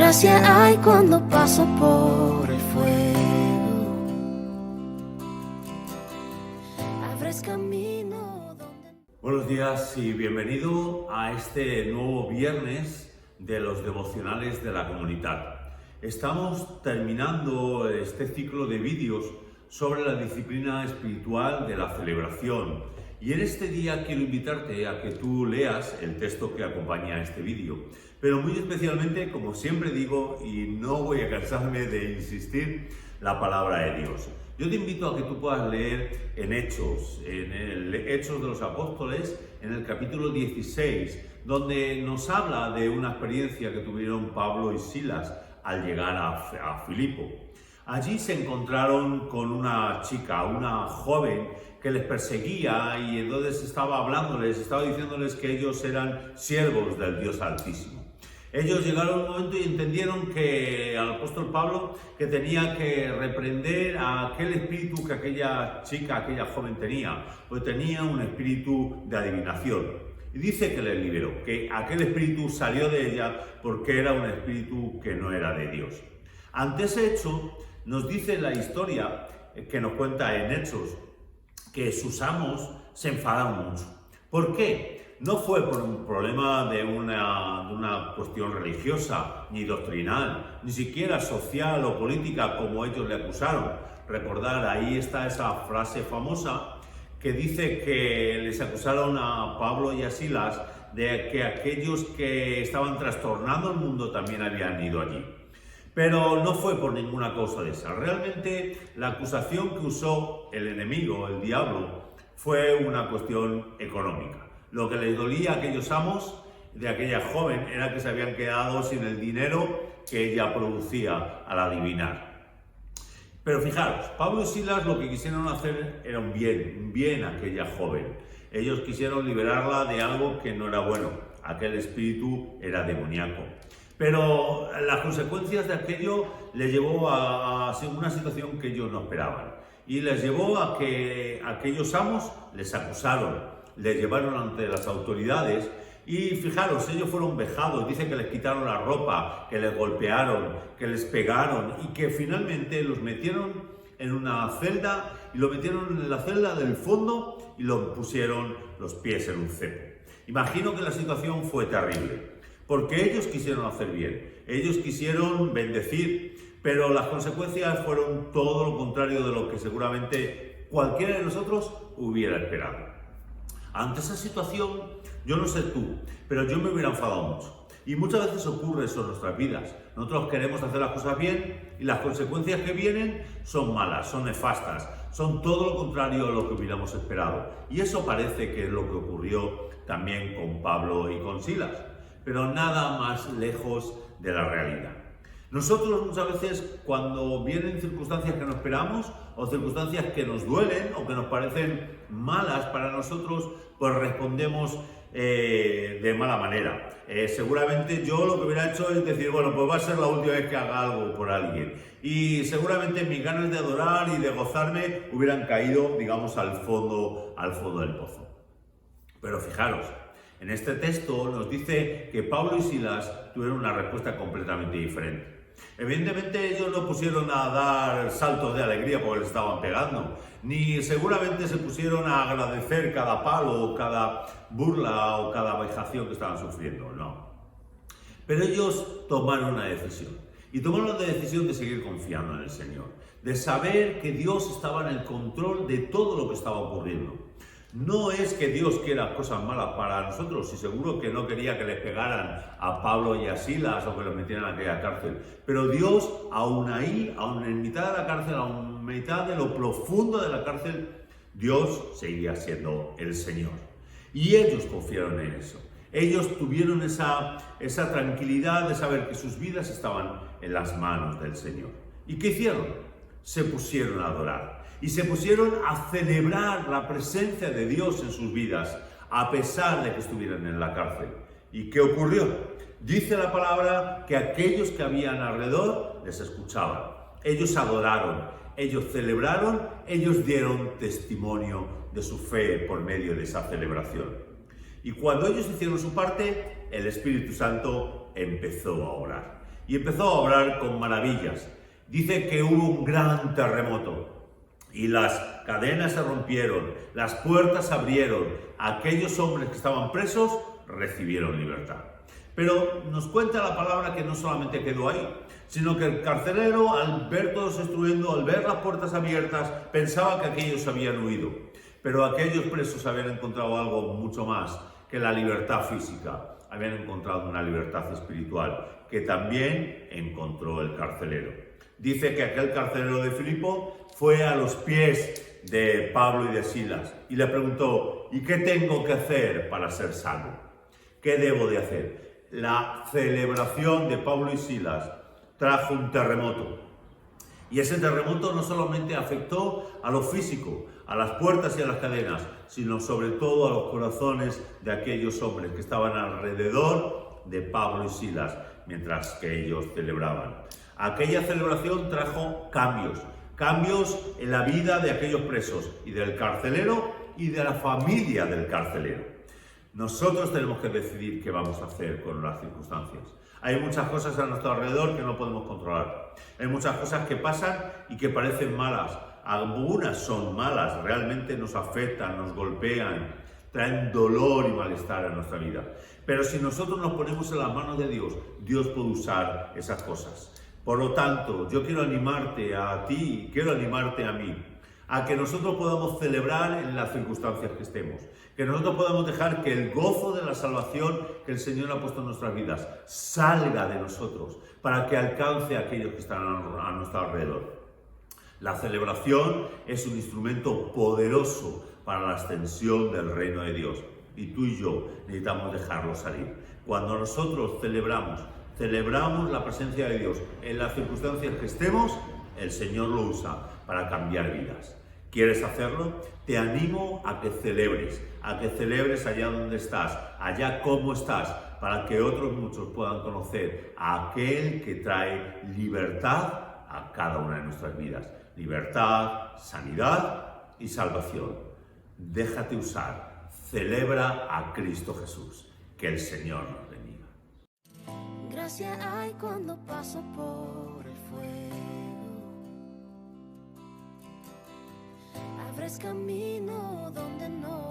gracia hay cuando paso por el fuego. Abres camino donde... Buenos días y bienvenido a este nuevo viernes de los devocionales de la comunidad. Estamos terminando este ciclo de vídeos sobre la disciplina espiritual de la celebración. Y en este día quiero invitarte a que tú leas el texto que acompaña a este vídeo. Pero muy especialmente, como siempre digo, y no voy a cansarme de insistir, la palabra de Dios. Yo te invito a que tú puedas leer en Hechos, en el Hechos de los Apóstoles, en el capítulo 16, donde nos habla de una experiencia que tuvieron Pablo y Silas al llegar a Filipo. Allí se encontraron con una chica, una joven, que les perseguía y entonces estaba diciéndoles que ellos eran siervos del Dios Altísimo. Ellos llegaron un momento y entendieron que al apóstol Pablo que tenía que reprender a aquel espíritu que aquella chica, aquella joven tenía, pues tenía un espíritu de adivinación. Y dice que le liberó, que aquel espíritu salió de ella porque era un espíritu que no era de Dios. Ante ese hecho, nos dice la historia que nos cuenta en Hechos, que sus amos se enfadaron mucho. ¿Por qué? No fue por un problema de una cuestión religiosa, ni doctrinal, ni siquiera social o política como ellos le acusaron. Recordad, ahí está esa frase famosa que dice que les acusaron a Pablo y a Silas de que aquellos que estaban trastornando el mundo también habían ido allí. Pero no fue por ninguna cosa de esa. Realmente la acusación que usó el enemigo, el diablo, fue una cuestión económica. Lo que les dolía a aquellos amos de aquella joven era que se habían quedado sin el dinero que ella producía al adivinar. Pero fijaros, Pablo y Silas lo que quisieron hacer era un bien a aquella joven. Ellos quisieron liberarla de algo que no era bueno. Aquel espíritu era demoníaco. Pero las consecuencias de aquello les llevó a una situación que ellos no esperaban. Y les llevó a que aquellos amos les acusaron, les llevaron ante las autoridades y fijaros, ellos fueron vejados, dice que les quitaron la ropa, que les golpearon, que les pegaron y que finalmente los metieron en una celda y lo metieron en la celda del fondo y lo pusieron los pies en un cepo. Imagino que la situación fue terrible. Porque ellos quisieron hacer bien, ellos quisieron bendecir, pero las consecuencias fueron todo lo contrario de lo que seguramente cualquiera de nosotros hubiera esperado. Ante esa situación, yo no sé tú, pero yo me hubiera enfadado mucho. Y muchas veces ocurre eso en nuestras vidas. Nosotros queremos hacer las cosas bien y las consecuencias que vienen son malas, son nefastas, son todo lo contrario a lo que hubiéramos esperado. Y eso parece que es lo que ocurrió también con Pablo y con Silas. Pero nada más lejos de la realidad. Nosotros muchas veces cuando vienen circunstancias que no esperamos o circunstancias que nos duelen o que nos parecen malas para nosotros, pues respondemos de mala manera. Seguramente yo lo que hubiera hecho es decir, bueno, pues va a ser la última vez que haga algo por alguien. Y seguramente mis ganas de adorar y de gozarme hubieran caído, digamos, al fondo del pozo. Pero fijaros, en este texto nos dice que Pablo y Silas tuvieron una respuesta completamente diferente. Evidentemente ellos no pusieron a dar saltos de alegría porque les estaban pegando, ni seguramente se pusieron a agradecer cada palo o cada burla o cada vejación que estaban sufriendo, no. Pero ellos tomaron una decisión, y tomaron la decisión de seguir confiando en el Señor, de saber que Dios estaba en el control de todo lo que estaba ocurriendo. No es que Dios quiera cosas malas para nosotros, y seguro que no quería que les pegaran a Pablo y a Silas o que los metieran en aquella cárcel. Pero Dios, aún ahí, aún en mitad de la cárcel, aún en mitad de lo profundo de la cárcel, Dios seguía siendo el Señor. Y ellos confiaron en eso. Ellos tuvieron esa tranquilidad de saber que sus vidas estaban en las manos del Señor. ¿Y qué hicieron? Se pusieron a adorar. Y se pusieron a celebrar la presencia de Dios en sus vidas, a pesar de que estuvieran en la cárcel. ¿Y qué ocurrió? Dice la palabra que aquellos que habían alrededor les escuchaban. Ellos adoraron, ellos celebraron, ellos dieron testimonio de su fe por medio de esa celebración. Y cuando ellos hicieron su parte, el Espíritu Santo empezó a orar. Y empezó a orar con maravillas. Dice que hubo un gran terremoto y las cadenas se rompieron, las puertas se abrieron, aquellos hombres que estaban presos recibieron libertad. Pero nos cuenta la palabra que no solamente quedó ahí, sino que el carcelero, al ver todo se destruyendo, al ver las puertas abiertas, pensaba que aquellos habían huido. Pero aquellos presos habían encontrado algo mucho más que la libertad física. Habían encontrado una libertad espiritual que también encontró el carcelero. Dice que aquel carcelero de Filipo fue a los pies de Pablo y de Silas y le preguntó: ¿y qué tengo que hacer para ser salvo? ¿Qué debo de hacer? La celebración de Pablo y Silas trajo un terremoto. Y ese terremoto no solamente afectó a lo físico, a las puertas y a las cadenas, sino sobre todo a los corazones de aquellos hombres que estaban alrededor de Pablo y Silas mientras que ellos celebraban. Aquella celebración trajo cambios en la vida de aquellos presos y del carcelero y de la familia del carcelero. Nosotros tenemos que decidir qué vamos a hacer con las circunstancias. Hay muchas cosas a nuestro alrededor que no podemos controlar. Hay muchas cosas que pasan y que parecen malas. Algunas son malas, realmente nos afectan, nos golpean, traen dolor y malestar a nuestra vida. Pero si nosotros nos ponemos en las manos de Dios, Dios puede usar esas cosas. Por lo tanto, yo quiero animarte a ti, quiero animarte a mí, a que nosotros podamos celebrar en las circunstancias que estemos, que nosotros podamos dejar que el gozo de la salvación que el Señor ha puesto en nuestras vidas salga de nosotros, para que alcance a aquellos que están a nuestro alrededor. La celebración es un instrumento poderoso para la extensión del reino de Dios, y tú y yo necesitamos dejarlo salir. Cuando nosotros celebramos la presencia de Dios en las circunstancias que estemos, el Señor lo usa para cambiar vidas. ¿Quieres hacerlo? Te animo a que celebres allá donde estás, allá como estás, para que otros muchos puedan conocer a aquel que trae libertad a cada una de nuestras vidas. Libertad, sanidad y salvación. Déjate usar, celebra a Cristo Jesús. Que el Señor nos bendiga. Gracia hay cuando paso por el fuego. Abres camino donde no